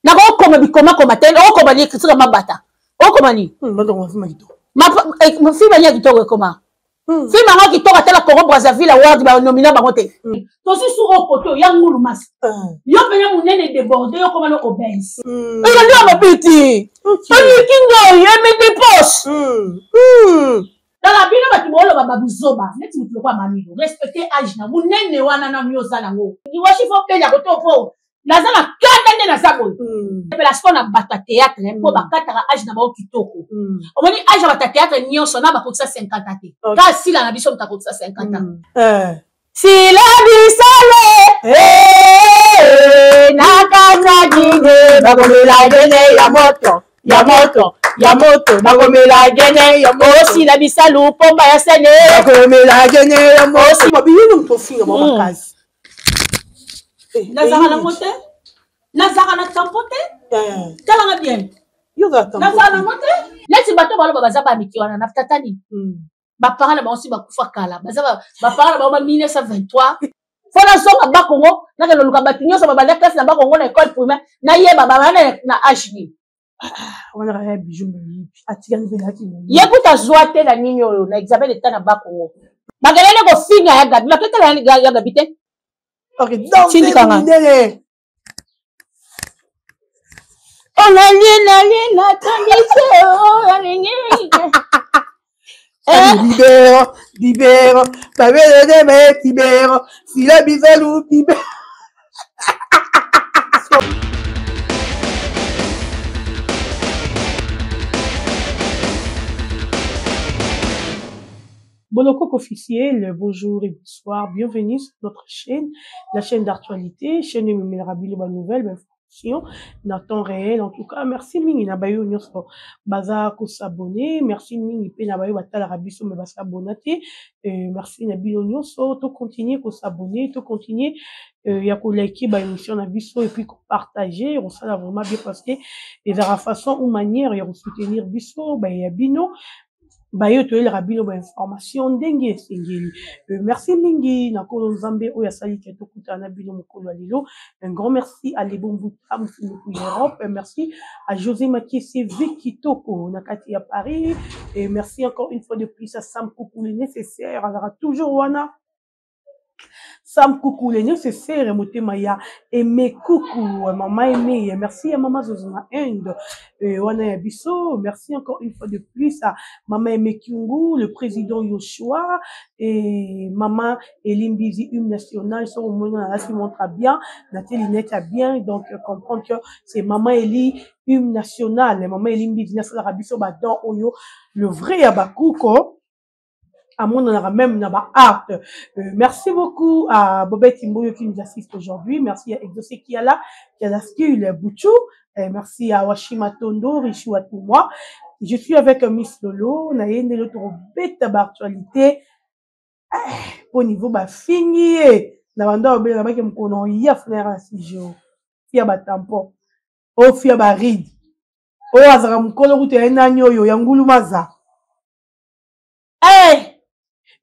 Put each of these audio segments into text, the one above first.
Nako koma bikoma koma tena o koma ni kisika mabata. O koma ni. Ndongo mfima kito. Ma fima nya kitoko koma. Fima ngo kitoko tela Congo Brazzaville award ba nomina bango te. To si su o poto ya ngulu mas. Yo penya munene débordé yo koma no obèse. E yo ndio mabiti. Tani kingo yeme de poche. Dans la bino ba tibolo ba babuzoba, neti mutu kwa mamilo. Respecter âge na munene wana na myoza na ngo. Ni washi fo penya ko to po. Nazana kanda nde na sabo. Parce qu'on a battu théâtre pour bakatara âge na ba kitoko. On dit âge ba théâtre nyonso na ba ko 50 ans. Ka si la na biso mta ko 50 ans. Si la bisale na kaka dine ba ko la gene ya moto. Yamoto, Magomela gene, Yamosi, la bisalu, pomba ya sene, Magomela gene, Yamosi, Mabiyenu mtofinga mama kazi. Nazara na mote? Nazara na tampote? Tala nga bien. Yoga tampote. Nazara na mote? Leti bato balo bazaba mikiwana na ftatani. Ba parana ba aussi ba kufa kala. Bazaba ba parana ba 1923. Fona songa ba Kongo, na ke luka batinyo so ba ba classe na ba Kongo na école primaire, na yeba ba na HB. On a un bijou Yekuta zoate na ninyo na examen de tana bako. Magalene ko finga ya gabi, maketa ya gabi te. OK, donc c'est l'idée. On a lina Libère, pas de mettre libère, si la bisalou libère. Bonjour officiel, bonjour et bonsoir, bienvenue sur notre chaîne, la chaîne d'actualité, chaîne Mémélarabi, les nouvelles, informations, dans temps réel, en tout cas, merci Mingi Nabayo, nous sommes baza ko s'abonner, merci Mingi Pe Nabayo, batal rabiso, mais basa abonate, merci Nabilo Nyoso, to continuer ko s'abonner, to continuer, ya ko liker, ba émission Nabiso, et puis ko partager, on s'en a vraiment bien passé, et de la façon ou manière, ya ko soutenir Biso, ba ya bino, Bayo to el rabino ba information ndenge sengeli. Merci mingi na kolo nzambe oya sali ke tokuta na bino mokolo alilo. Un grand merci à Lebombu Tam Europe, merci à José Makiese Vikitoko na kati ya Paris et merci encore une fois de plus à Sam Coucou le nécessaire. Alors toujours wana Sam Coucou le nécessaire motema ya Aimé Coucou maman Aimé, merci à maman Zozana Inde wana ya biso, merci encore une fois de plus à maman Aimé Kyungu, le président Yoshua et maman Elimbizi Hymne National, son moment là qui montre bien, Nathalie Net a bien, donc comprendre que c'est maman Eli Hymne National, maman Elimbizi National Rabiso Badan Oyo, le vrai Abakuko. À mon on a même naba art. Merci beaucoup à Bobette Imboyo qui nous assiste aujourd'hui. Merci à Exosé qui est là, qui a la skill Bouchou. Merci à Washima Tondo, Richou à tout moi. Je suis avec Miss Lolo. On a une autre bête d'actualité. Au niveau ba fini. Na banda obé na ba ke mkono ya frère Sijo. Fia ba tampon. O fia ba ride. O azara mkono route ena nyoyo ya ngulu maza.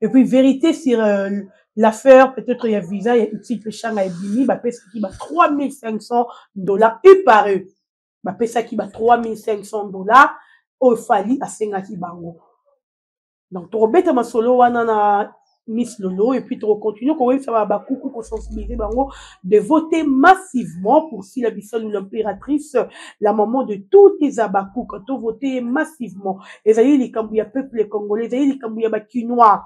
Et puis, vérité sur l'affaire, peut-être il y a visa, il y a utile péchang à Ebimi, bah, pesa qui bat $3,500 et par eux. Bah, pesa qui bat $3,500, au fali à Sengaki Bango. Donc, tu rebêtes ma solo, wana Miss Lolo, et puis tu continues, qu'on va faire bah, coucou pour sensibiliser Bango, de voter massivement pour si la Bissol ou l'impératrice, la maman de tous les abakous, quand tu voter massivement. Les aïe, les Kambouya peuple congolais, les aïe, les Kambouya bakinois.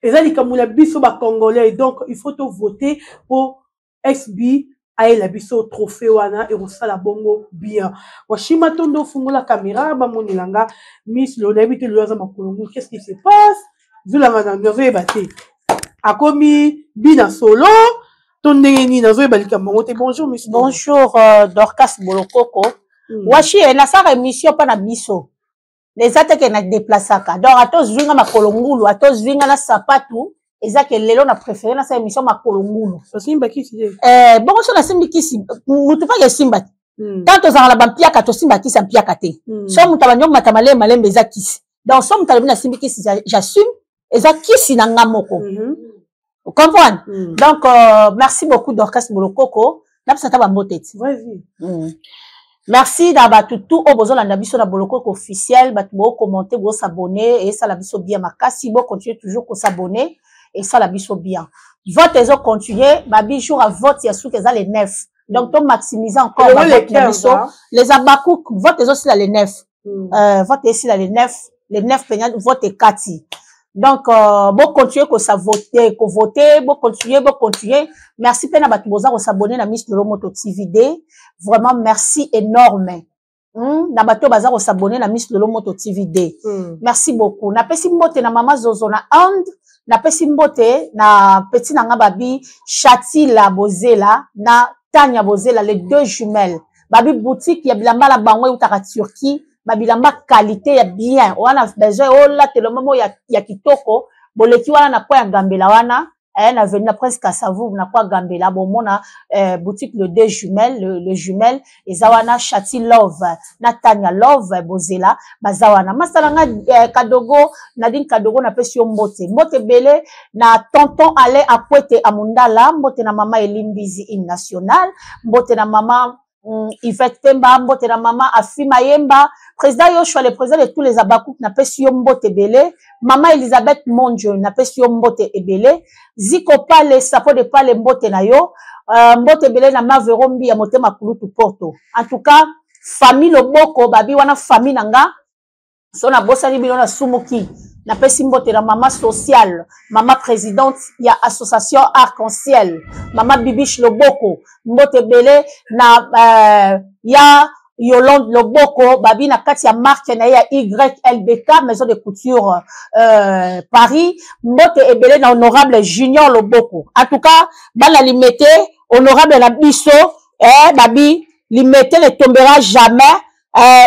Et ça, comme la biso ba congolais, donc il faut te voter pour SB à la biso trophée wana et on la bongo bien. Washima tondo fungo la caméra ba monilanga Miss Lolo habite le ma kolongo, qu'est-ce qui se passe? Zulanga na nove baté. Akomi bina solo tondengeni na zo balika mongote. Bonjour Miss. Bonjour Dorcas Bolokoko. Washi na sa émission pa na biso. Les attaques na déplacaka. Donc, à tous vinga makolongulu, à tous vinga na sapatu, et ça que lelo na préféré na sa émission makolongulu. Simba qui c'est? Bon, so na simba qui si, mutu pa ya simba. Tant aux la bampia kato simba qui sampia kate. So mutu banyo matamale malembe za kisi. Donc, so mutu na simba qui si, j'assume, et ça kisi na ngamoko. Vous comprenez? Donc, merci beaucoup Dorcas Bolokoko. napesa ta bambote ti. Vas-y. Merci d'aba tout au besoin la biso na boloko officiel bat bo commenter bo s'abonner et ça la biso bien makasi bo continuer toujours ko s'abonner et ça la biso bien. Vote les autres continuer babi jour à vote ya sou que ça les 9. Donc to maximiser encore les abakouk vote les autres là les 9. Vote ici là les 9 peignants vote et Kati. Donc bon continuer ko ça voter bon continuer merci pena batu boza ko s'abonner na Miss Lolo Moto TVD vraiment merci énorme na bato baza ko s'abonner na Miss Lolo Moto TVD merci beaucoup na pesi mbote na mama Zozo na and na pesi mbote na petit na nga babi Chatila Bozela na Tanya Bozela les deux jumelles babi boutique ya bilamba la bango utaka Turquie babilamba qualité ya bien wana besoin ola tellement mo ya kitoko boleki wana na kwa ya gambela wana na venu presque à Savou na kwa gambela bomona boutique le deux jumelles le jumelle ezawana Chati Love na Tanya Love Bozela bazawana masalanga kadogo Nadine kadogo na pesi mbote bele na tonton ale akwete amundala mbote na mama Elimbizi in national mbote na mama Yvette Pemba, mbote na mama Afima Yemba, président Yoshua, le président de tous les abakouk, na pesi mbote belé, maman Elisabeth Monjo, na pesi mbote ebele, Ziko Pale, sapo de Pale mbote na yo, mbote belé na ma verombi ya mote makulutu Porto. En tout cas, famille Loboko, babi wana famille nanga, sona bosa ni bilona sumuki, na pesi mbote na mama sociale, mama présidente ya association Arc-en-Ciel, mama Bibiche Loboko, mbote belé na ya Yolande Loboko, babi na kati ya marque na ya YLBK, maison de couture Paris, mbote ebele na honorable Junior Loboko. En tout cas, bana limete, honorable na biso, babi, limete ne tombera jamais.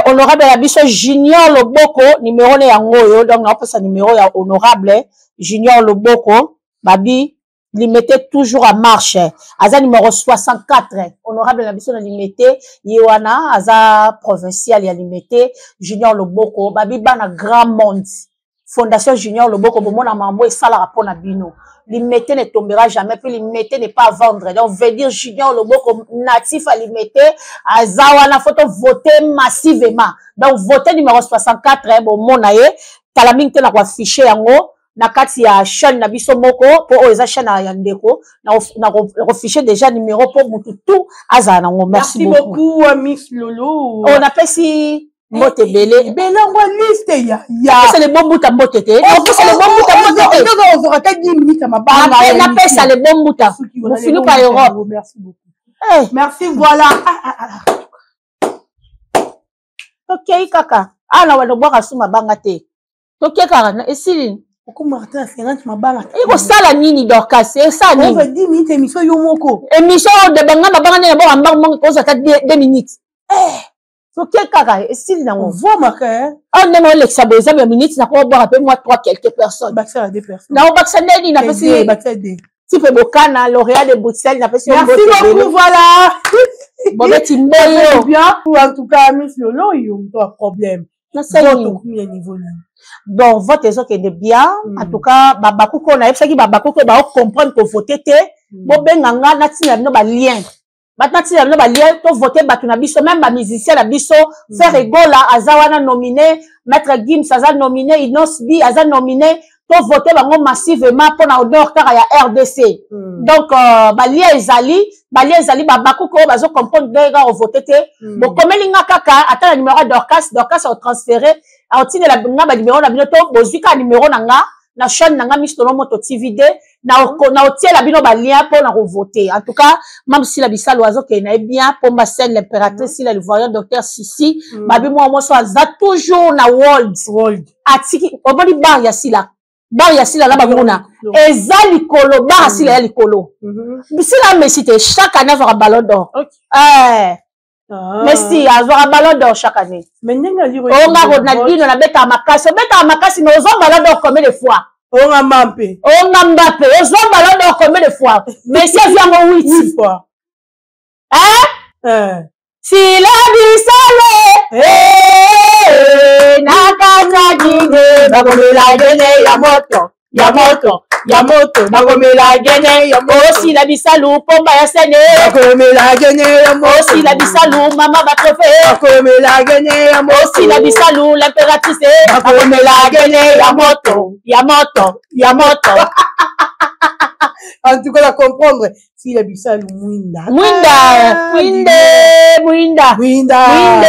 Honorable Abisso Junior Loboko numéro ne yango donc on passe numéro ya honorable Junior Loboko babi limité toujours à marche aza numéro 64 honorable Abisso na limité yewana aza provincial ya limité Junior Loboko babi bana grand monde Fondation Junior Loboko bomona mambo et sala rapport na bino limité ne tombera jamais puis limité n'est pas à vendre donc veut dire Junior Loboko natif à limité azawana photo voter massivement donc voter numéro 64 bomona ye talaming te na kwa afficher yango na kati ya chaîne na biso moko po eza chaîne ya ndeko na afficher déjà numéro pour mutu tout azana ngo merci beaucoup Miss Lolo on appelle si mbote belé belongo liste ya c'est le bon bout à mbote te c'est le bon bout à mbote te on aura 10 minutes à ma barre on appelle ça le bon bout à mon fini par Europe merci beaucoup merci voilà ok kaka ala wana boka suma banga te ok kaka na esili oko Martin 50 mabanga iko sala nini Dorcas ça nini on va 10 minutes émission yo moko émission de banga mabanga ne bo ambang ko za 2 minutes ok kaka esili na on voit maka on ne mo lexa boza 2 minutes na ko boire moi 3 quelques personnes baxer à 2 personnes na baxer neni na pesi baxer de type bokana L'Oréal de Bruxelles na pesi merci beaucoup voilà bon beti mboyo bien en tout cas Miss Lolo il y a un problème na c'est niveau bon vote ezo que de bien en tout cas babakuko na yebsaki babakuko ba comprendre que voter te bo benganga na tina no ba lien maintenant tina no ba lien to voter batu na biso même ba musicien na biso faire egola azawana nominé maître Gims aza nominé Inos B aza nominé to voter bango massivement pour na odeur car ya RDC donc ba lien ezali babakuko bazo comprendre déjà au voter te bo komelinga kaka ata numéro Dorcas au transférer a otine la nga ba numéro na bino to bozwika numéro na nga na chaîne na nga Miss Lolo Moto TVD na otie la bino ba lien pour na voter en tout cas même si la bisa loiseau que na bien pour ma scène l'impératrice si la voyant docteur Sissi babi moi so aza toujours na world atiki oboni bar ya sila la banguna eza likolo bar sila ya likolo bisila Messi te chaque année avoir ballon d'or Messi avoir ballon d'or chaque année mais nenga liro on a Ronaldinho na beta makasi mais aux ballon d'or combien de fois on a Mbappé aux ballon d'or combien de fois Messi vient 8 fois si la bisale na kanya jide bakomela dene ya moto Yamoto, Yamoto, Nakomela Gene, Yamoto, Aussi la bisalou, pomba ya sene. Nakomela Gene, Yamoto, Aussi la bisalou, maman va trouver. Nakomela Gene, Yamoto, Aussi la bisalou, l'impératrice. Nakomela Gene, Yamoto, Yamoto, Yamoto. En tout cas, à comprendre, si la Bissal Mwinda. Mwinda, Mwinde, Mwinda. Mwinda. Mwinde,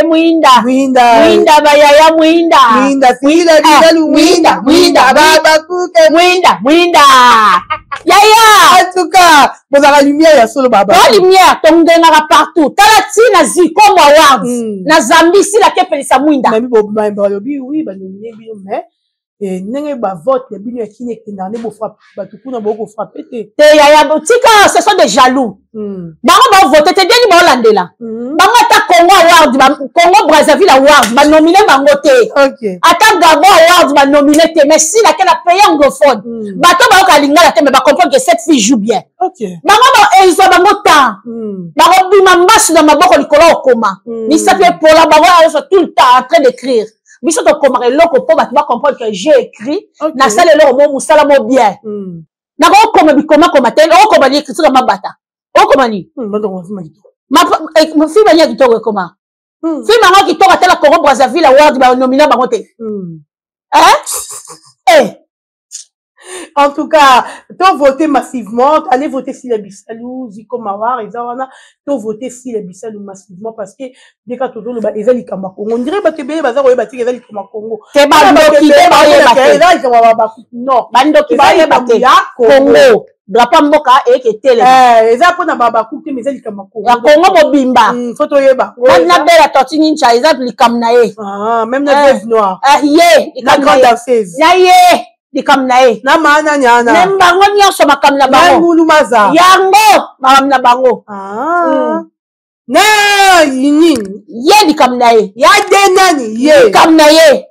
Mwinda. Mwinda. Mwinda, bayaya Mwinda. Mwinda, si la Bissal Mwinda. Mwinda, baba kuke. Mwinda, Mwinda. Yaya. En tout cas, vous avez la lumière, il y a solo baba. La lumière, ton denara partout. Talati na ziko mwa awards. Na Zambie, si la kepelisa Mwinda. Nami bo balobi, oui, ba nominé bino, mais nenge ba vote na bino ya kine kendane bo frappe ba tukuna bo ko frapper te. Te yaya tika, ce sont des jaloux. Bango ba voter te deni ba landela. Bango ta Congo Awards, Congo Brazzaville Awards, ba nominé bango te. OK. Ata Gabon Awards ba nominé te, mais si la kena pays anglophone. Bato ba ka lingala te mais ba comprendre que cette fille joue bien. OK. Bango ba ezo bango ta. Bango bima mbasu na maboko likolo okoma. Ni sape pour la bango tout le temps en train d'écrire. Biso to komare loko po bat ba comprendre que j'ai écrit na sala lo mo musala mo bien na ko koma bi koma ten o koma ni écriture mabata o koma ni ma fi banya kitoko koma fi mama kitoko tela Congo Brazzaville Award ba nomina bango te En tout cas, t'as voté massivement, allez voter si la Bissalou, Ziko Mawar, et Zawana, t'as voté si la Bissalou massivement parce que dès que tu veux les ali Kama Congo, on dirait que tu es bazar ou bâti les ali Kama Congo. C'est bando qui non, bando qui va y Congo. Drapeau mboka et que tele. Eza pona baba coupe mais ali Kama Congo. Ya Congo mobimba. Photo yeba. Na bela tortini ncha exemple likam na ye. Ah, même la veuve noire. Ah ye, la grande danseuse. Na ye. Likam na ye na maana nyana même bango nyonso makam na bango ngulu maza yango makam na bango na yini ye likam na ye ya denani ye likam na ye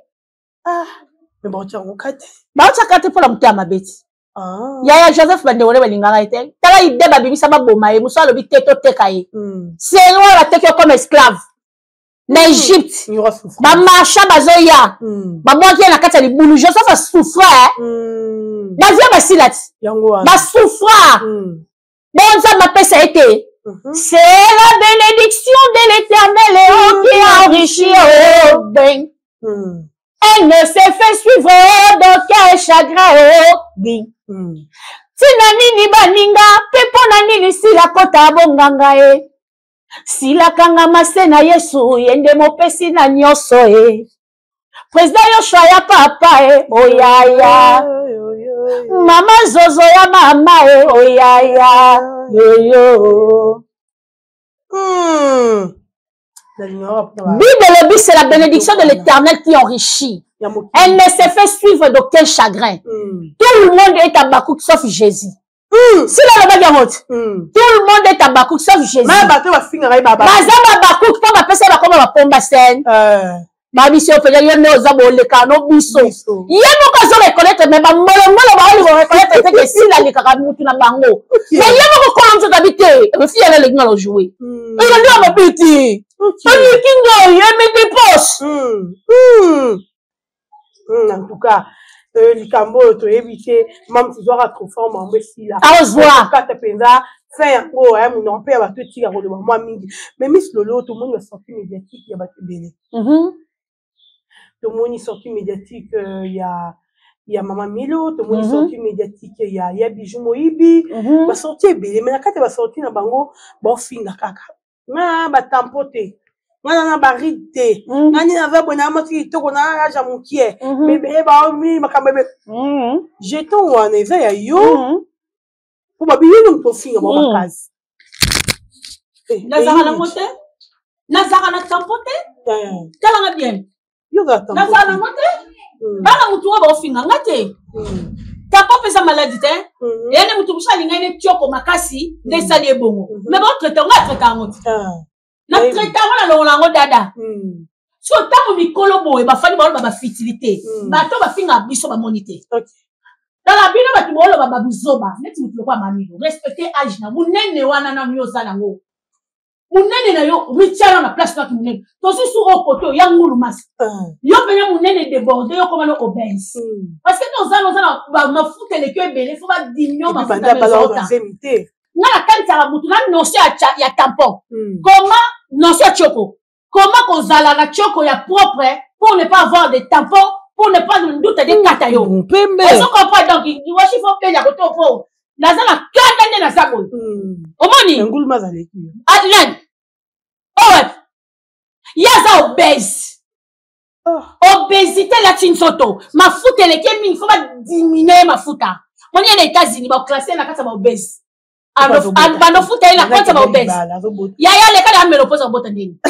mais bon tiens on kate pour la mutama beti yaya Joseph Bandewole balinganga ete tala ide babimisa baboma ye muso alobi te toteka ye c'est loin la teke comme esclave na Égypte ba marcha bazoya ba moki na kati ya libulu Joseph a souffert bazia basilati ba souffert bonza ma pesa été c'est la bénédiction de l'Éternel qui a enrichi au ben elle ne s'est fait suivre d'aucun chagrin au bin tina nini baninga pepo na nini sila kota bonganga e sila kanga masena Yesu yende mopesi na nyoso e président Yoshua ya papa e oyaya mama zozo ya mama e oyaya yoyo Bible le but c'est la bénédiction de l'Éternel qui enrichit. Elle ne s'est fait suivre d'aucun chagrin. Tout le monde est à Bakouk sauf Jésus. Si la loi est haute, tout le monde est à Bakouk sauf Jésus. Bakouk, quand on appelle ça comme la pombe scène. Babisi opela yo ne ozabo le kano biso. Ye moko zo reconnaître mais ba molo ba oli reconnaître que si la le kaka mutu na bango. Mais ye moko ko nzo tabité. Me fi elle le ngalo jouer. Il a ma petit. Tony Kingo, ye me dépose. En tout cas, likambo to éviter même tu dois trop fort mambe si là. À revoir. Quand tu pensa faire oh hein mon père va te tirer le moi mingi. Mais Miss Lolo tout le monde est sorti médiatique il y a battu belé. Tout le monde est sorti médiatique il y a Maman Milo, tout le monde est sorti médiatique il y a Bijou Moibi, va sortir belé mais quand tu vas sortir na bango bon finga kaka. Na ba tampoter. Na barite. Nani na va bona moti to kona aja mukie. Bébé ba mi makambe. Jeton wana eza ya yo. Pour ba biyo to finga ba bakazi. Nazara na mote? Nazara na tampote? Kala nga bien. Yo za tampote. Nazara na mote? Bana mutu wa ba finga ngate. T'as pesa maladie te? Yene mutu musha linga ine tioko makasi desali ebongo. Mais bon traiter on va traiter ngote. Na traiter wana lo lango dada. So tango mikolo boye ba fani ba ba fertilité. Ba to ba finga biso ba monité. Dans la bino ba tibolo ba buzoba, neti mutu kwa mamilo. Respecter âge na munene wana na myo za nango. Munene na yo mitchana na place toi munene to si sur au côté ya ngulu mas yo pena munene débordé yo comme obèse parce que nous allons ma foot le que belé faut pas diminuer ma foot na la kanta la mutu na non ya tampon comment non c'est choko comment qu'on zala na choko ya propre pour ne pas avoir de tampons pour ne pas nous douter des katayo on comprend donc il faut payer la côté pour nazala kanda na sabo omoni ngulu mazaleki Adlan oh yaza obèse obésité la tinsoto mafuta eleke mingi faut pas diminuer mafuta moni na États-Unis ba classer na kata ba obèse bano futa ina kata ba obèse yaya le kala menopause abota ndini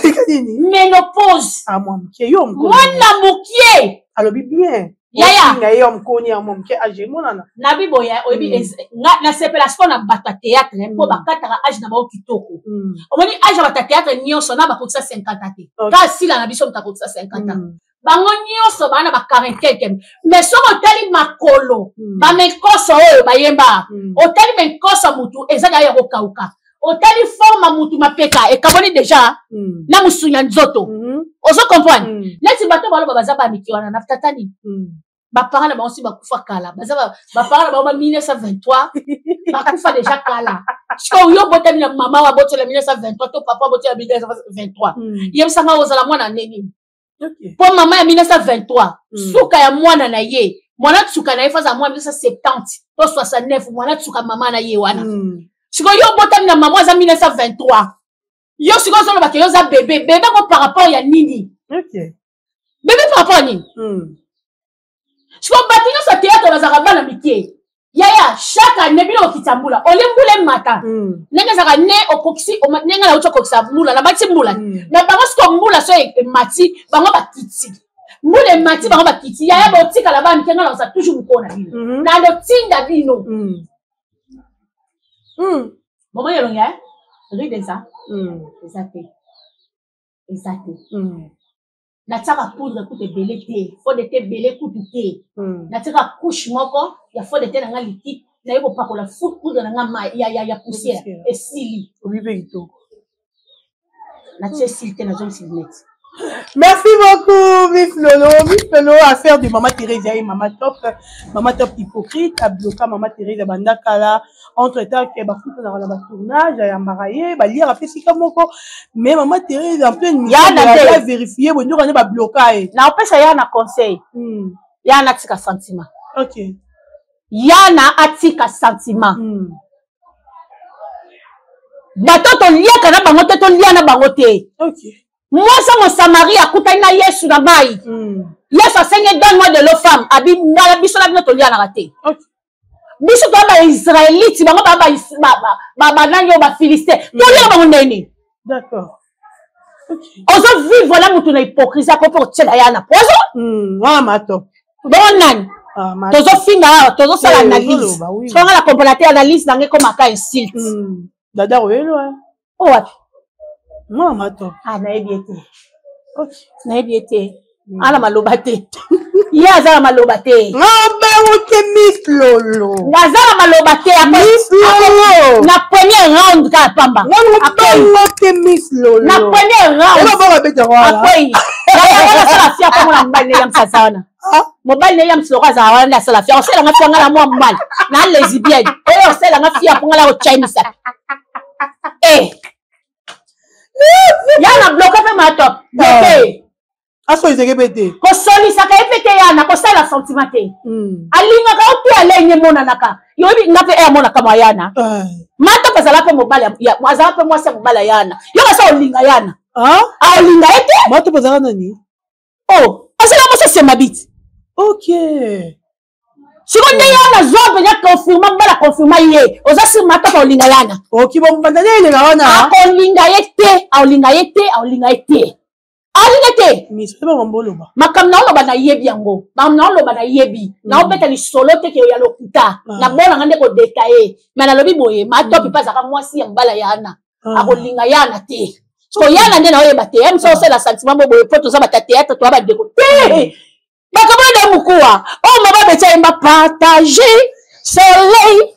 menopause mwana mukie alobi bien yaya ngayo mkoni ya momke age monana na biboya oyebi na séparation na bata théâtre po bakataka age na bao kitoko omoni age bata théâtre nyonso na bakotisa 50 te ka sila na biso mutakotisa 50 bango nyonso bana ba 40 quelque mais soko otali makolo ba mekoso oyo bayemba otali mekoso mutu ezaka ya kokauka otali forme mutu mapeka ekaboni déjà na musunya nzoto ozo comprendre neti bato baloba baza ba mikiwana na tatani ba parents na ba aussi bakufa kala baza ba parents na ba 1923 bakufa déjà kala siko yo botami na mama wa botela 1923 to papa botela 1923 yemsanga ozala mwana neni pour maman ya 1923 suka ya mwana na ye mwana tsuka na ye faza mwana 1970 to 69 mwana tsuka mama na ye wana siko yo botami na mama za 1923 yo siko solo ba ke yo za bébé ko par rapport ya nini bébé par rapport nini siko batinyo sa théâtre bazaka bana mikie yaya chaque année bino kitambula olembule mata nenge zaka ne okokisi nenge na ucho kokisa mbula na bati mbula na bango siko mbula so mati bango bakiti mbule mati bango bakiti yaya botika la bana kenga na sa toujours mukona bino na ndo tinda bino maman yelonga rue de ça exacté na tsaka poudre coûte belé té faut de té belé coûte té na tsaka couche moko ya faut de té na nga liquide na yebo pakola foot poudre na nga ma ya poussière et sili obibito na tse silté na zone silnet. Merci beaucoup, Miss Lolo, affaire de Maman Thérèse et Maman Top hypocrite, à bloquer Maman Thérèse, Bandakala, entre temps, qui est bafoute dans le tournage, il y a marié, il y a fait si comme encore, mais Maman Thérèse, en pleine mission, il y a vérifié, on a bloqué. Na opesa ya na conseil. Ya na tika sentiment. Ok. Ya na atika sentiment. Bato to liaka na bango te to lia na bango te. Ok. Moi, ça, mon Samarie a coupé na yesu na baï. Yesu a saigné, donne-moi de l'eau femme. Abi, na biso la bino to lia na raté. Biso to ba Israélite, ba nanyo ba Philistin. To lia ba nini. D'accord. Ok. Ozo vivre la mutu na hypocrisie ko pour tshela ya na pozo. Ah, mato. Bon nan. Tozo finga, tozo sala analyse. So nga la comparateur analyse na nge comme aka insulte. Dada welo hein. Oh. Moi, mato. Ah, na ebiete. Ok. Na ebiete. Ala malobate. Ya azala malobate. Ngombe wote Miss Lolo. Ngazala malobate. Miss Lolo. Na premier round ka pamba. Ngombe wote Miss Lolo. Na premier round. Ela ba beta wala. Akoyi. Ngala sala fia kwa mwana mbali yam sasana. Mobali yam sloka za wala sala fia. Osela nga fia ngala mwa mbali. Na lesbienne. Oyo osela nga fia kwa ngala o Chinese. Yana bloqué fait ma top. Bloqué. Aso izeke bete. Ko soli saka epete yana ko sala sentiment te. Alinga ka otu alenye mona naka. Yobi ngape e mona kama yana. Mata pasala pe mobala ya mwaza pe mwasa mobala yana. Yo ka sa olinga yana. Ah olinga ete? Mata pasala nani? Oh, asala mo se mabit. OK. Si on yana zo benya confirma bala confirma ye. Oza si mata pa olinga yana. OK bon bandane ile naona. A olinga yete, a olinga yete, a olinga yete. Alingete Miss ba mbolo ba. Makam na loba na yebi yango. Mam na loba na yebi. Na obeta ni solo te ke ya lokuta. Na bona ngande ko detailler. Mais na lobi boye, ma top pa zaka mwasi ya mbala yana. Akolinga yana te. So yana nde na oyeba te. Em so c'est la sentiment boye poto za ba théâtre to ba déco. Te. Bakabona mukuwa. Oh mama becha imba partager soleil.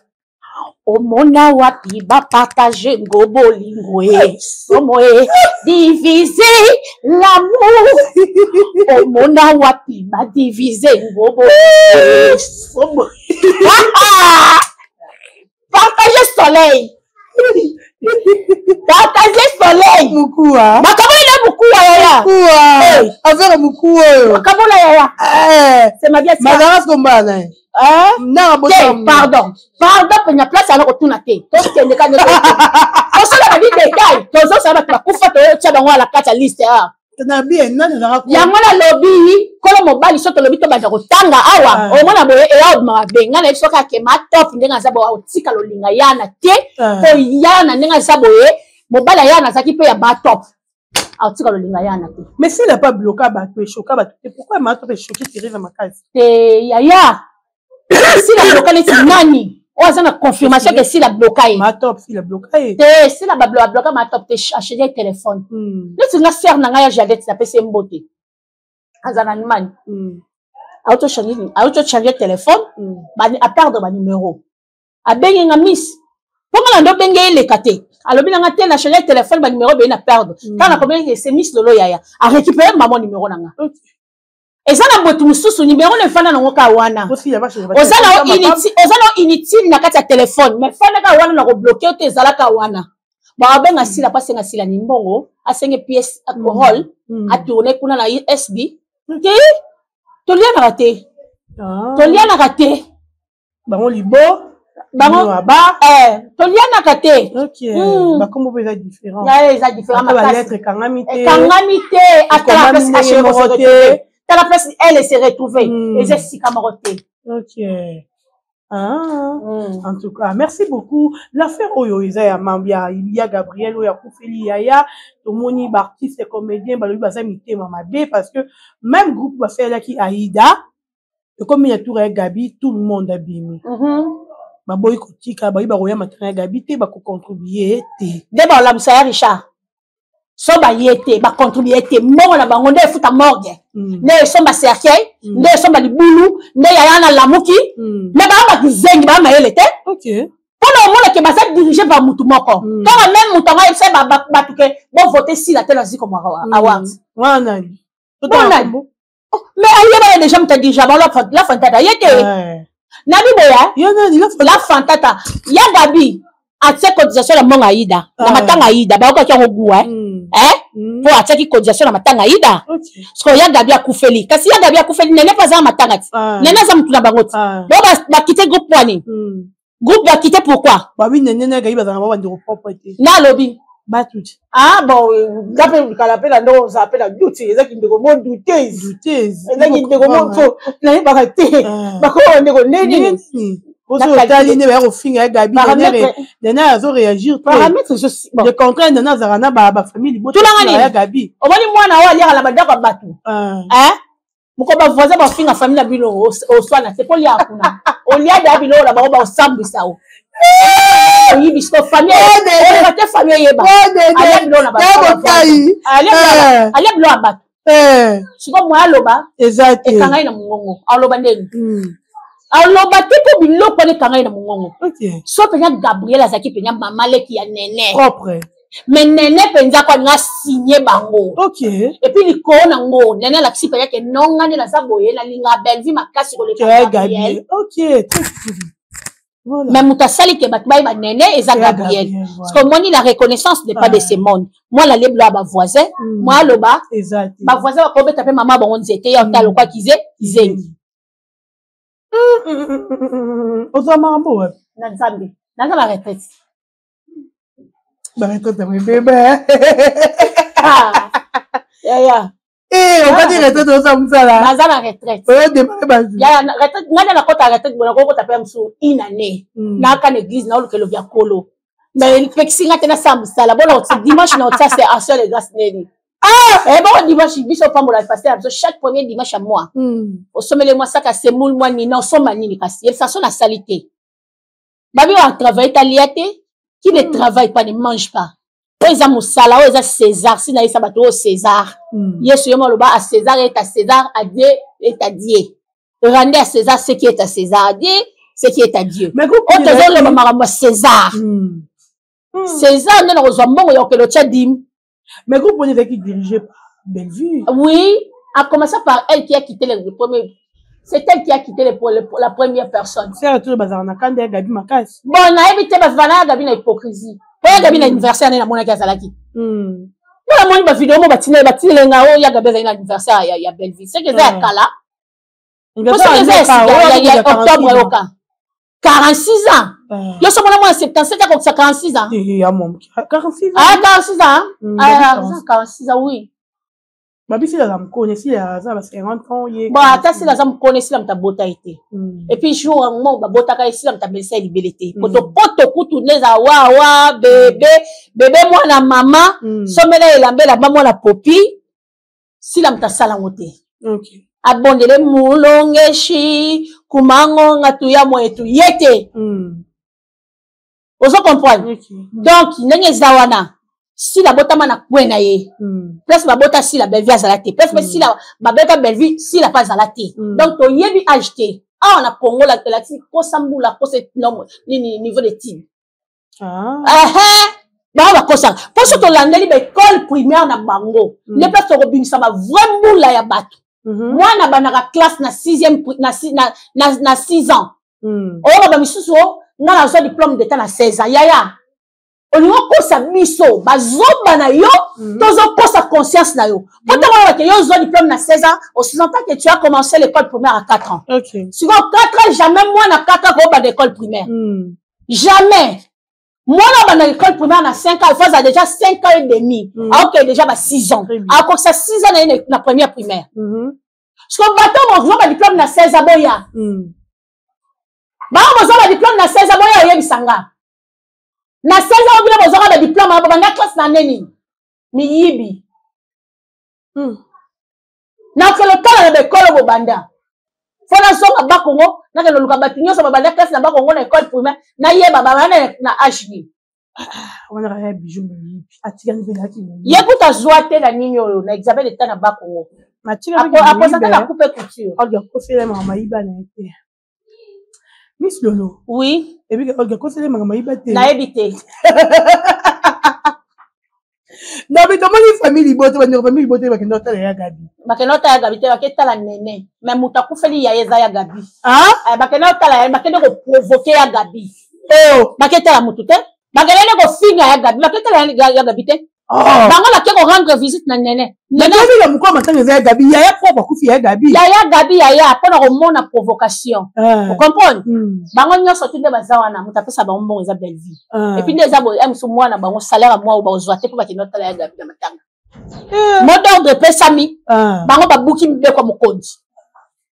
Omona wapi ba partager ngobo lingwe. Somoe diviser l'amour. Omona wapi ba diviser ngobo. Somoe. Partager soleil. Partager soleil. Mukua. Makabola mukua yaya. Mukua. Affaire mukua. Makabola yaya. C'est ma bien. Madame Kombana. Non, pardon. Pardon, pour la place, alors on a été. Tout ce qui est le cas de ça, la vie détail. Tout ça, ça va te couper, tu as dans la carte à liste. Na bien, non, na ya mwana lobby, kolo mobali soto lobby to banda kotanga awa. O mwana boye e out ma benga na soka ke ma top ndenga zabo otika lolinga yana te. Ko yana ndenga zabo mobala yana zaki pe ya ba top. Otika lolinga yana te. Mais s'il n'a pas bloqué bateau choqué bateau, pourquoi ma top est choqué tirer dans ma case? Yaya. Si la bloqué les nani. On a une confirmation que si la bloqué. Ma top, si la bloqué. Si la bloqué ma top, t'es acheté un téléphone. Là, tu n'as serre n'a jamais tu t'appelles c'est mboté. Azana man. Auto changer téléphone. Bani à perdre ma numéro. A bengi nga miss. Comment on doit bengi les kate. Alors bien nga tel changer téléphone ma numéro ben à perdre. Quand on a combien que c'est miss lolo yaya. A récupérer maman numéro nanga. Et ça n'a pas tout sous numéro ne fana nango kawana. Ozana inutile na kati ya téléphone mais fana kawana na ko bloquer te zala kawana. Ba benga sila pas senga sila nimbongo, a senga pièce alcool, a tourner kuna na USB. OK? Tolia na raté. Tolia na raté. Bango libo, bango ba tolia na raté. OK. Ba comment peut être différent? Ya eza différent ma la lettre kangamité. Kangamité à la place cachée moroté. La place elle s'est retrouvée et j'ai si camaroté. OK. En tout cas, merci beaucoup. L'affaire Oyo Isaiah Mambia, il y a Gabriel Oya Koufeli Yaya, Tomoni artiste et comédien, bah lui basa mité Mamade parce que même groupe va faire là qui Aïda, et comme il y a tout Gabi, tout le monde a bimé. Bah boy kotika, bah il va roya matin Gabi te bah ko contribuer te. D'abord la Moussa Richard. So ba yete ba contribuer te mo na bango nde futa morgue ne so ba cercueil nde so ba libulu nde ya na lamuki ne ba kizengi ba mayele te. OK. Pour le monde que ba ça dirigé par mutu moko quand même mutu nga ese ba tuke bon voter si la télé comme award wana mais aye ba déjà m'ta déjà ba la fantata yete nabi boya la fantata ya Gabi a tse cotisation la monga Aïda na matanga Aïda ba ko kyango guwa pour a tse cotisation na matanga Aïda parce que ya Gabi a Koufeli kasi ya Gabi a Koufeli nene pas za matanga nene za mutu na bango ba quitter groupe wani groupe va quitter pourquoi ba oui nene na Gabi ba za ba ndiro propre te na lobby ba tout bon gape kala pela ndo za pela douter ezaki ndeko mo douteuse ezaki ndeko mo fo na ba te ba ko ndeko neni Tali ne va finir Gabi nena azo réagir paramètres je le contraire nena zarana ba famille libo ya Gabi obani mwana wa lia la badako batu moko ba voisin ba finga famille na bino o swana c'est pour lia kuna o lia Gabi lo la ba osambisa o oui bisko famille o ba te famille yeba ale bilo na ba ale bilo abatu siko mwa loba exact e kangai na mungongo aloba ndeni alors baté pour biloko ne kanga na mungongo. OK. So penya Gabriel azaki penya mama leki ya nene. Propre. Mais nene penza kwa nga signé bango. OK. Et puis liko na ngo nene la tsipa yake nonga ne la saboye la linga belvi makasi ko le Gabriel. OK. Voilà. Mais mutasali ke batbai ba nene eza Gabriel. Parce que moi ni la reconnaissance n'est pas de ce monde. Moi la leblo ba voisin, moi loba. Exact. Ba voisin ba ko taper maman bango nzete ya talo kwa kizengi. Ozamarbo na Nzambe naza la retraite bébé ya on va dire retraite ozamusala naza la retraite ya retraite ngana na kota retraite bona ko taper mso inane na ka église na olukelo vya kolo mais fexinga tena samusala bona dimanche na otsa c'est action de grâce neni bon dimanche biso pambola pasteur chaque premier dimanche à mois au sommet les mois ça ka semoule moi ni non somme nini kasi ça sonne la salité babi on travaille taliate qui ne travaille pas ne mange pas oza musala oza César si na isa bato César yesu yemo loba à César et à César à Dieu et à Dieu rendez à César ce qui est à César à Dieu ce qui est à Dieu. Mais groupe César. César, non, on a le Tchadim. Mais groupe, on est qui dirigé par Bellevue. Oui, a commencé par elle qui a quitté le premier. C'est elle qui a quitté la première personne. C'est retour bazar na kande Gabi Makas. Bon, na évité bazana Gabi na hypocrisie. Pour Gabi na anniversaire na mona kazalaki. Pour moi ba vidéo mo batine ngao ya Gabi na anniversaire ya Bellevue. C'est que ça kala. Il y a octobre yoka. 46 ans. Yo so mona moi 77 ans, 46 ans. Eh, à mon 46 ans. Ah, 46 ans. Ah, 46 ans, oui. Babi si la me connaît, si la ça va 50 ans. Bon, attends, si la me connaît, si la me bota été. Et puis, jour un moment, bota ka si la me belle libérité. Poto kutu neza wa bébé moi na maman, somela elambe la maman la popi, si la me sala moté. OK. Abondele mulongeshi kumango ngatuya moetu yete. Ozo comprendre. Donc, nenge zawana. Si la bota mana kwena ye. Plus la bota si la Bellevue azalate. Plus si la babeka Bellevue si la pas azalate. Donc, to yebi acheté. Ah, on a Congo la telati ko sambula ko set niveau de team. Ba ko ça. Pour ce to landeli be école primaire na bango. Ne pas to robinisa ba vraiment la ya bato. Moi na banaka classe na 6e na 6 ans. Oh ba misusu na la zo diplôme d'état na 16 ans. Yaya. On y a sa miso, bazomba na yo, tozo sa conscience na yo. Pourtant, que yo zo diplôme na 16 ans, au 6 ans que tu as commencé l'école primaire à 4 ans. OK. Sur 4 ans, jamais moi na 4 ans qu'on va d'école primaire. Jamais. Moi na ba l'école primaire na 5 ans, il faut déjà 5 ans et demi. Alors que déjà 6 ans. Alors que ça 6 ans na première primaire. Parce que bateau mon diplôme na 16 ans boya. Ba mon diplôme na 16 ans boya yebisanga. Na 16 ans, vous avez besoin de diplôme, vous avez une classe nani. Miyibi. Na le cas de l'école au Banda. Faut la somme à Bakongo, na que le Lukabatignon, ça va banda classe na Bakongo, na école primaire, na yeba, na HB. On a un bijou, Atigan Velaki. Yécoute à Zoate, la Nino, na examen d'état na Bakongo. Après ça, la coupe couture. Oh, il y a quoi faire, ma maïba, n'a été. Miss Lolo. Oui. Et puis, il y a quoi faire, ma maïba, n'a évité. Non, mais comment les familles botent, les familles botent, avec notre ya Gabi. Bakenota ya Gabi, baketa la nene. Mais mutaku feli ya Eza ya Gabi. Ah? Bakenota la, bakena ko provoquer ya Gabi. Oh. Baketa la mutute. Bakena ko finga ya Gabi. Baketa la ya Gabi te. Bango la ke ko rendre visite na nene. Nene la mukwa matanga ya Gabi. Ya propre kufi ya Gabi. Ya Gabi ya pona ko mona provocation. Vous comprenez? Bango nyoso tunde bazawa na mutapesa bango mbongo eza Bellevue. Et puis ndeza bo emso mwana bango salaire moi ou ba ozwate po bakenota la ya Gabi na matanga. Mot d'ordre pesami. Bango babuki mbe kwa mukonzi.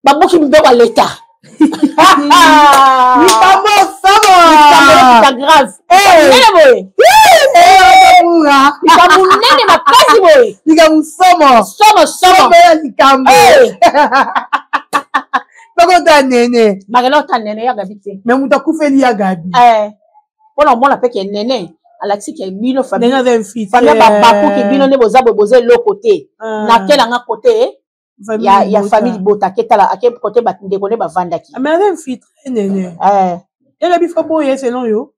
Babuki mbe kwa l'État. C'est grave. Il y a famille bota ketala ake côté ba ndekone ba vandaki. Mais elle fit nene. Elle a bifo boye selon yo.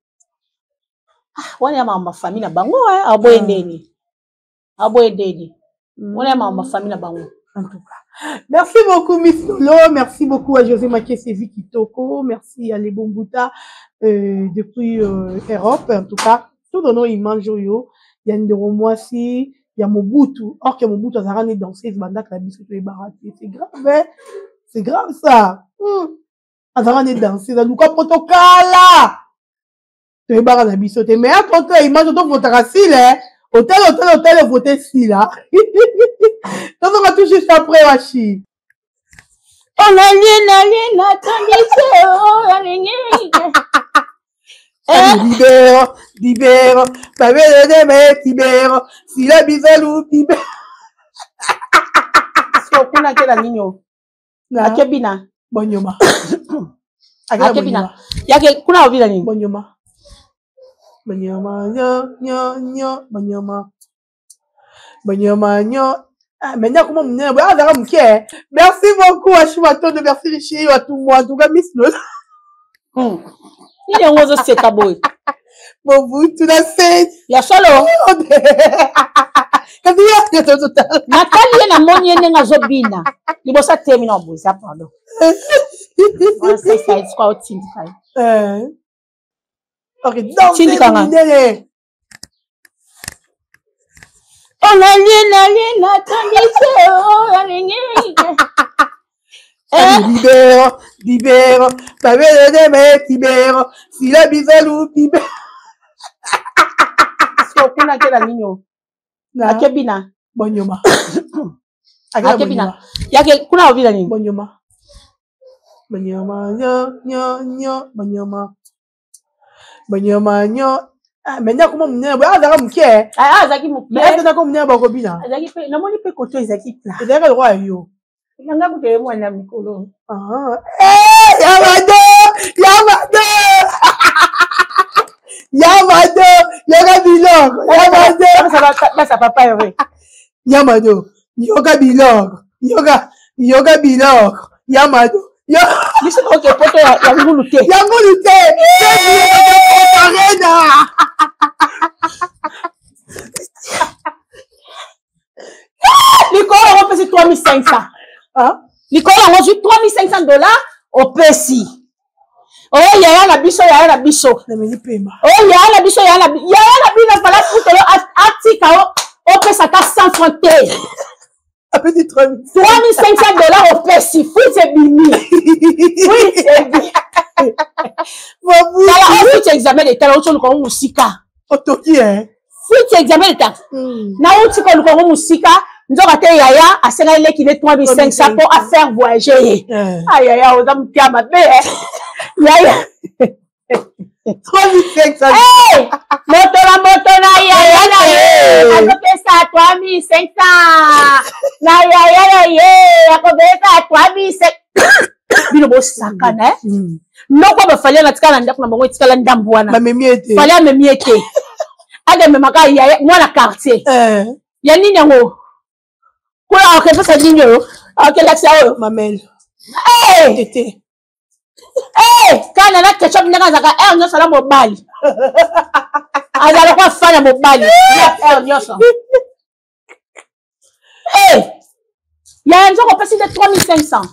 Wana ma famille na bango aboye ndeni. Aboye ndeni. Wana ma famille na bango. En tout cas. Merci beaucoup Miss Lolo, merci beaucoup à José Makesevi Kitoko, merci à Lebombuta depuis Europe en tout cas. Tout donno image yo, il y a ndero mwasi. Il y a Mobutu. Or que Mobutu a ramené danser, il m'a c'est grave, hein? C'est grave, ça. A ramené danser, ça nous a protocole, là. Tu es barré à mais à ton temps, image, on vote racine, hein? Hôtel, voter si, là. Donc, on va tout juste après, Wachi. On a libère, pas libère, si la bizalou, libère. Si on connaît quel anigno? Akebina. Bonyoma. Akebina. Yake, kuna obi nani? Bonyoma. Bonyoma, Bonyoma, Ah, maintenant, comment on est? Merci beaucoup, Achimato, merci Richie, à tout moi, en tout cas, Miss Lolo. Il y a un oiseau sekaboy. Mobutu na scène. Ya solo. Nathalie na moni nenga zobina. Libosa termina boza pardon. On sait ça est quoi au tindika. OK, donc tindika ngane. On a lina tondise libère, pavele de me libère, si la bisalou libère. Kuna kela ninyo. Akebina. Bonyoma. Akebina. Yake kuna ovila nini? Bonyoma. Bonyoma nyo. Bonyoma nyo. Ah, menya kuma mnya ba azaka mke. Ah, azaki mke. Mais azaka mnya ba ko bina. Azaki pe na moni pe koto ezaki pla. Ezaka roi yo. Nanga kutele mwana mikolo. Ah. Yamado. Yoga bilog. Basa papa yore. Yamado. Yoga bilog. Yamado. Listen, okay, poto ya ngulute. L'icône on pèse 3500. Hein? L'icône on reçu $3500 au PSI. Oh, yaya na biso. Na meni pema. Oh, yaya na biso fala futolo atika o pesa ta 100 francs. A petit $3500 au PSI. Fuite bimi. Mabu. Tala o fuite examen d'état o cholo ko musika. Otoki Fuite examen d'état. Na o tiko ko musika. Nzoka te yaya asenga ile kile 3500 pour à faire voyager. Aïe yaya oza mutia mabe. Yaya 3500. Hey! Moto na yaya na ye. Akopesa 3500. Na yaya na ye. Akopesa 3500. Bino bo sakana noko ba fallait na tikala ndako na bango tikala ndambu wana. Ba memiete. Fallait memiete. Ade memaka yaya mwana quartier. Ya nini yango? Kula okepesa nini yo? Okelaksa yo. Mamel. Eh! Tete. Kana na ketchup ndanga zaka nyo sala mobali. Azala kwa fanya mobali. Nyoso. Ya nzo ko pesi de 3500.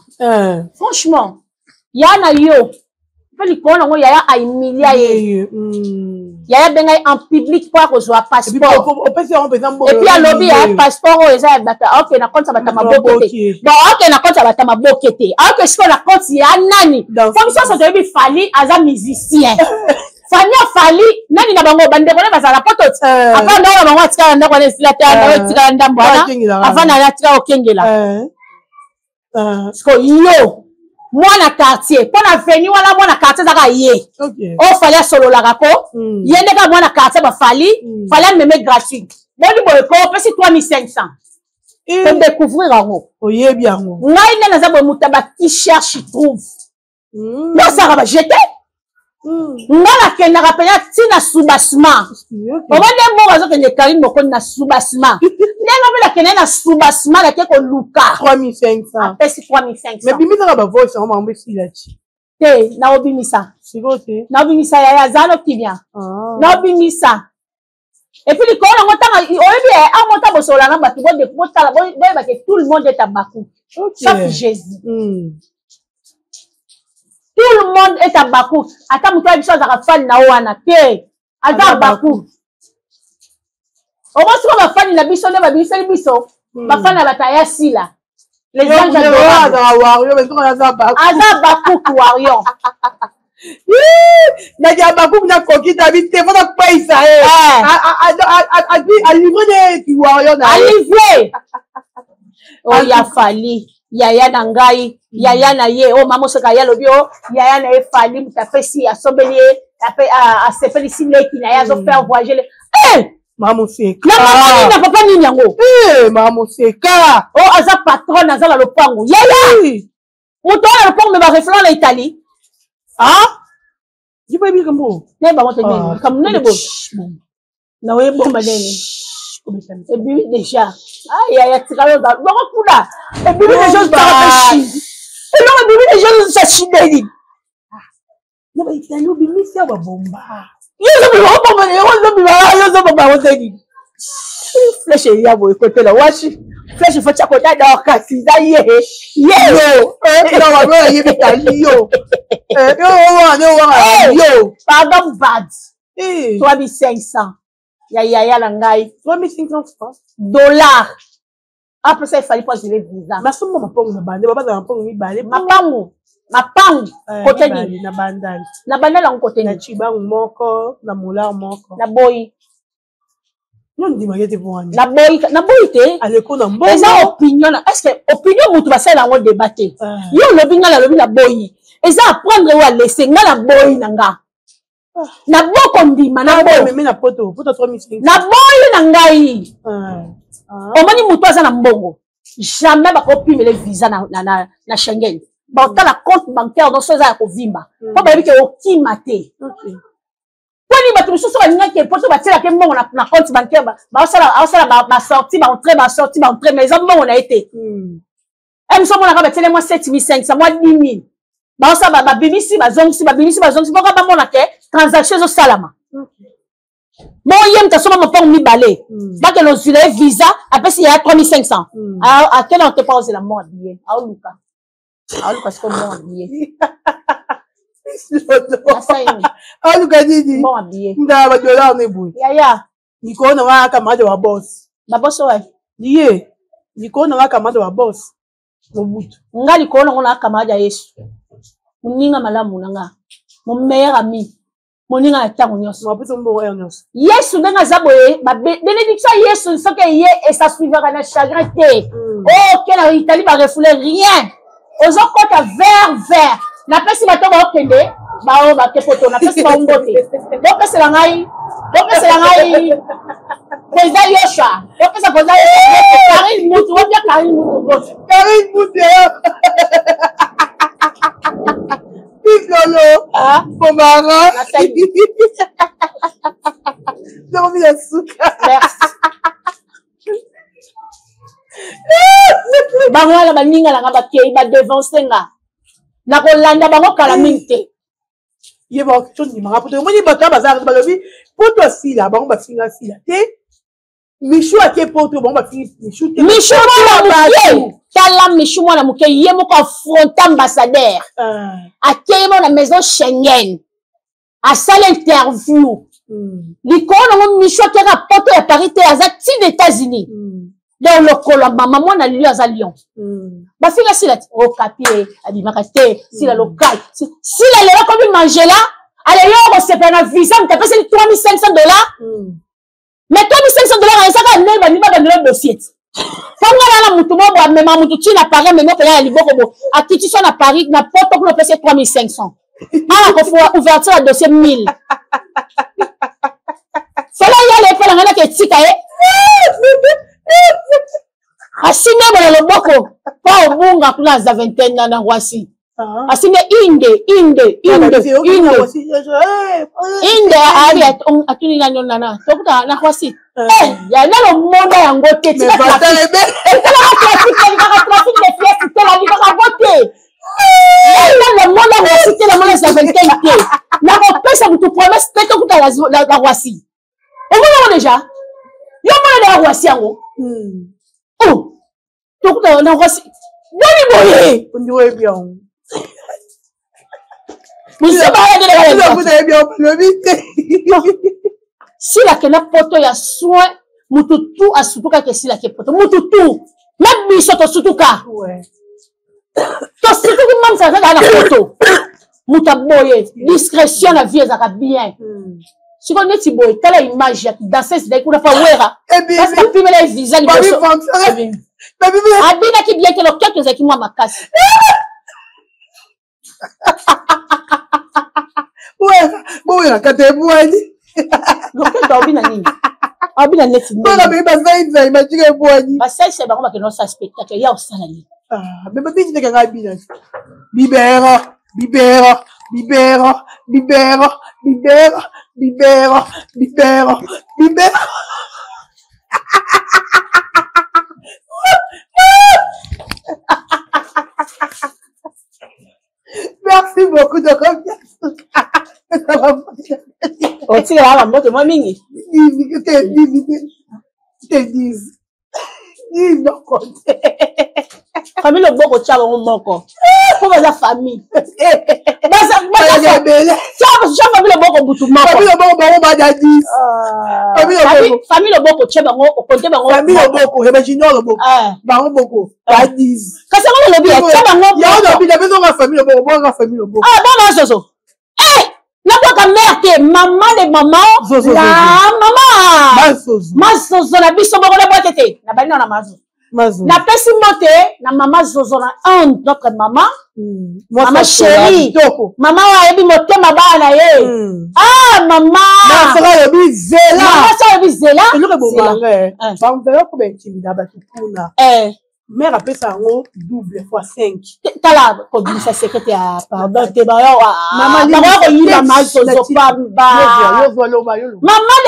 Franchement, ya na yo. Feli kono ngo yaya a emilia ye. Yaya benga en public pour rejoindre passeport. Et puis à lobby ya passeport o eza bata. OK na compte bata mabokete. Bon OK na compte bata mabokete. OK siko na compte ya nani. Comme ça ça debi Fali aza musicien. Fali nani na bango bande ko na bazala poto. Apa ndo na bango atika ndako na silata na tika ndambo ana. Afana na tika okengela. Siko yo mwana quartier pona veni wala mwana quartier zaka ye o fallait solo la rako yende ka mwana quartier ba fallait meme gratuit boni boy ko pesi 3500 pour découvrir ango oyebi yango ngai nena za bo mutaba qui cherche trouve non ça va jeter ngala kenda kapenya tina subasma obande mo bazo kende Karim moko na subasma nena bela kende na subasma la ke ko luka 3500 pesi 3500 mais bimisa ka ba voice on m'a mbesi la chi te na obimisa sigote na obimisa ya zano kibia na obimisa et puis l'icône on tanga oyebi a monta bosola na batu bo de botala bo ba que tout le monde est à Bakou sauf Jésus. Tout le monde est à Bakou. Ata mutu abiso azaka fan na wana te. Aza Bakou. Omo siko ba fan na biso ne ba biso biso. Ba fan na bataya sila. Les gens aza Bakou Warion. Na ya Bakou na kokita bi te fona paisa a livrer des Warion na. A livrer. Oh ya Fali. Yaya na ngai, yaya na ye, oh maman se kaya lobi oh, yaya na ye Fali mutapesi asobeli a sepeli simeki na ya zo faire voyager. Maman c'est na maman na papa nini yango? Maman c'est ka. Oh aza patron aza la lopango. Yaya. Muto na lopango me ba reflon na Italie. Ah? Je peux dire comment? Ne ba moto nini? Comme nene bo. Na we bomba nene. Et puis déjà, aïe aïe, tu vas voir, et puis les choses t'arrachent. Et là, et puis les choses s'achètent. Non, mais il y a l'obémission à bomba. Flèche il y a beau côté là washi flèche faut chaque côté d'or kasi da ye Yo non ma ye bitali yo yo pardon bad 3500 ya la ngai 3500 francs dollars après ça il fallait pas gérer visa ma somme ma pongo na bande baba na pongo mi balé mapango côté ni na bandali na bandala en côté na ni chibangu moko na molar moko na boy non di magete pour na boy te ale ko na mbongo eza opinion est-ce que opinion mutu va faire ngo débattre yo lobi nga la lobi na boy eza apprendre wa laisser nga na boy na nga na boko ndima na boy mais na poto 3500 na boy na ngai omoni mutu aza na mbongo jamais bakopime le visa na Schengen baotala compte bancaire donc eza ya kovimba po bayebi ke okima te poni bato mosusu balingaki epoto batielaka mbongo na compte bancaire baosala basorti baentrée mais eza mbongo na ye te miso omonaka batiele mwa 7500 mwa 10000 baosala babimisi bazongisi poko bamona ke transaction ezosalama bon ye mutu asoma mopongo mibale bakende ozwila ye visa apesi ya 3500 akende ote pa ozela mbongo abiye aoluka siko mbongo abiye aluka nini mbongo abiye nda badollar ne boy yaya nikona wa kamade wa boss baboso wa ye nikona wa kamade wa boss mobutu nga likolo ngo na kamade ya Yesu moninga malamu nanga mon meilleur ami moninga ya tango nyonso mapesa mbongo ya nyonso Yesu ndenge aza boye bénédiction Yesu soki ye et ça suivra na chagrin te ke na Italie ba refoule rien ozokota vers napesi bato baokende bao bakepoto napesi baumbote bopesela ngai président Yosha bopesa président Karine Mutu wabia Karine Mutu Lolo, Pomara, non mais la souka. Bango la baninga la ngaba kei ba devancer nga. Na kolanda bango kala minte. Ye ba question ni mara poto moni bato bazar balobi poto sila bango ba singa sila te. Michou ake poto bango ba singa Michou te. Michou la tala Michou mwana muke ye moko affronter ambassadeur. Akeye mo na maison Schengen. A salle interview. Likolo ngo Michou ake rapporte ya Paris te aza ti des États-Unis. Donc le colo maman mwana lui aza Lyon. Ba finga sila o papier abimaka te sila local. Sila le comme manger là, allez yo se prendre visa me taper $3500. Mais $3500 ça ka ne ba ni ba le dossier. Fanga la mutu mo bo mema mutu ti na Paris mais mo paya liboko bo atiti so na Paris na poto ko pese 3500. Ah ko faut ouverture à dossier 1000. Fala ya le fala ngana ke tika asine bona loboko pa obunga kuna za vingtaine na Rwasi. Asine inde ari atuni na nona tokuta na Rwasi. Ya na lo monda yango te ti ka trafic de pièces te la liba ka voter. Ya na lo monda na cité la monda za vingtaine te. Na ko pesa mutu promesse te tokuta la Rwasi. O mona déjà yo mona na Rwasi yango. Oh tokuta na Rwasi. Dani boye. Ndiwe bien. Si la kena poto ya soin mututu asutuka ke si la ke poto mututu même biso to sutuka to sutuka même ça na poto mutaboye discrétion la vie ezaka bien si on est boye tala image ya danseuse de kuna pa wera parce que pimela visa liboso abina ki bien que le quelque zaki moi makasi ouais bon ya katebwani donc obina nini obina neti bana be bazaïza imagine bwani basai c'est ba ko no sa spectacle ya osala ni mais ba bidi ka ngabina libère merci beaucoup de confiance tu là va moto moi mingi. Te dis. Dis non côté. Famille le boko tcha bango moko. Pour la famille. Basa famille le boko butu moko. Famille le boko bango ba dadi. Famille le boko tcha bango au côté bango. Famille le boko, imaginons le boko. Bango boko. Dadi. Kasi bango le bi tcha bango. Ya on a bi la maison la famille le boko, bon famille le boko. Ah bon non zozo. La mère que maman de maman, la maman. Mazozo na biso boko na boîte na bani na mazo. Na pesi mote na maman zozo na un notre maman. Maman chérie. Maman wa yebi motema bana ye. Ah maman. Na sera yebi zela. Maman sera yebi zela. Le bo manga. Ba mvelo ko ben timida ba tukuna. Mère appelle ça en double fois 5. Tala ko bisa secrétaire pardon te ba yo. Maman ko yina mazo zozo pa ba. Maman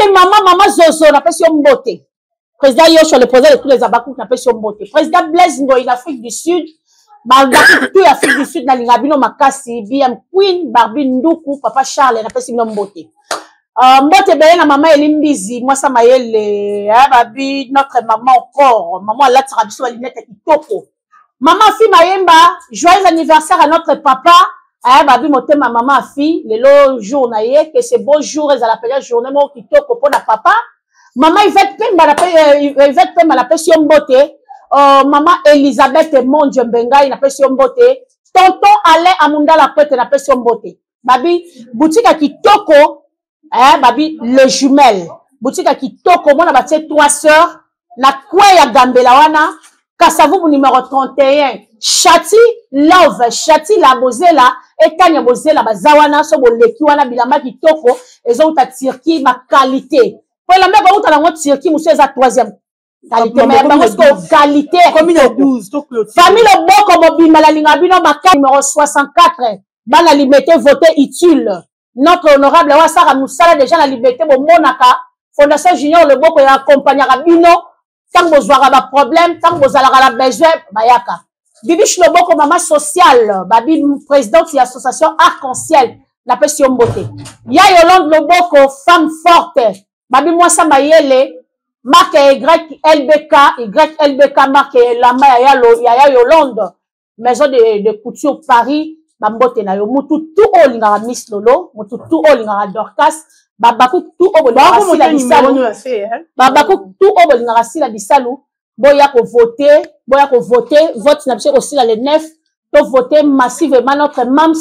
de maman zozo na pesi mbote. Président Yocho, le président de tous les abakou, n'a pas sur beauté. Président Blaise Ngoï, l'Afrique du Sud, tout l'Afrique du Sud, n'a l'ingabino makasi, BM Queen, Barbie Ndoukou, Papa Charles, n'a pas sur beauté. Mbote ben na maman Elimbizi, moi ça m'a yélé, babi, notre maman encore, maman la trabiso à lunette qui topo. Maman fille Mayemba, joyeux anniversaire à notre papa, babi moté ma maman fille, le jour naïe, que c'est beau jour, et à la période journée, moi qui topo pour la papa. Maman Yvette Pemba la pêche beauté. Maman Elisabeth Mondje Mbenga la pêche beauté. Tonton Alain Amunda la pète la pêche beauté. Babi boutique à Kitoko, babi le jumelle. Boutique à Kitoko, moi na bâti 3 sœurs. La Kouya Gambela wana. Kassavou numéro 31. Chati Love, Chati la Bozela et Tanya Bozela bazawana so boleki wana bilamba Kitoko. Ils ont ta tirki ma qualité. Pour la même route à la moitié qui monsieur est à 3e qualité mais parce que qualité comme il y a 12 donc le famille le bon comme bimba la ligne abino maka numéro 64 dans la liberté voter utile notre honorable Wasara Moussala déjà la liberté bon monaka fondation junior le bon ko accompagner bino tant besoin ba problème tant besoin la besoin bayaka bibiche le bon comme maman sociale babi président de l'association arc-en-ciel la passion beauté ya Yolande le bon ko femme forte. Babi moi ça m'a yélé marque YLBK marque Lama ya Yolande maison de couture Paris bambote na yo mutu tout o linga Miss Lolo mutu tout o linga Dorcas babaku tout o linga sila bisalu babaku tout o linga sila bisalu boya ko voter vote na biso aussi le 9 to voter massivement notre mams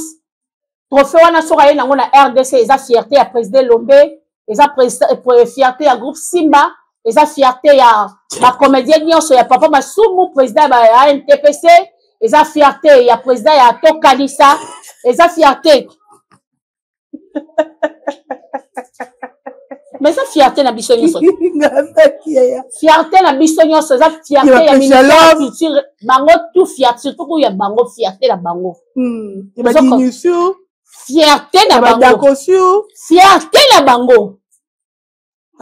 trophée wana soka ye nango na RDC eza fierté ya président Lombe. Ils ont fierté à groupe Simba, ils ont fierté à la comédienne Nyonso, il y a Papa Massoumou, président à NTPC, ils ont fierté, il y a président à Tokalissa, ils ont fierté. Mais ça fierté na biso Nyonso. Fierté na biso Nyonso, ça fierté ya ministère culture, bango tout fierté, surtout qu'il y a bango fierté la bango. Fierté na bango. Fierté na bango.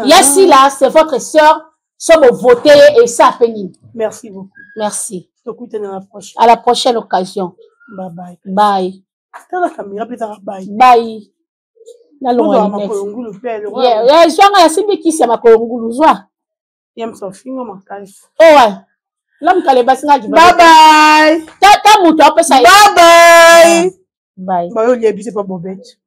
Yassi là, c'est votre sœur. Somme voter et ça pénible. Merci beaucoup. Merci. À la prochaine occasion. Bye bye. Bye. Bye. Na longa ngulu pele. Yeah, zwanga ya simbi kisi ya makongulu zwa. Yam sofingo makali. Oh ouais. L'homme kale basinga ji. Bye bye. Ta muto apesa. Bye bye. Bye. Bah, il y a c'est pas bobette.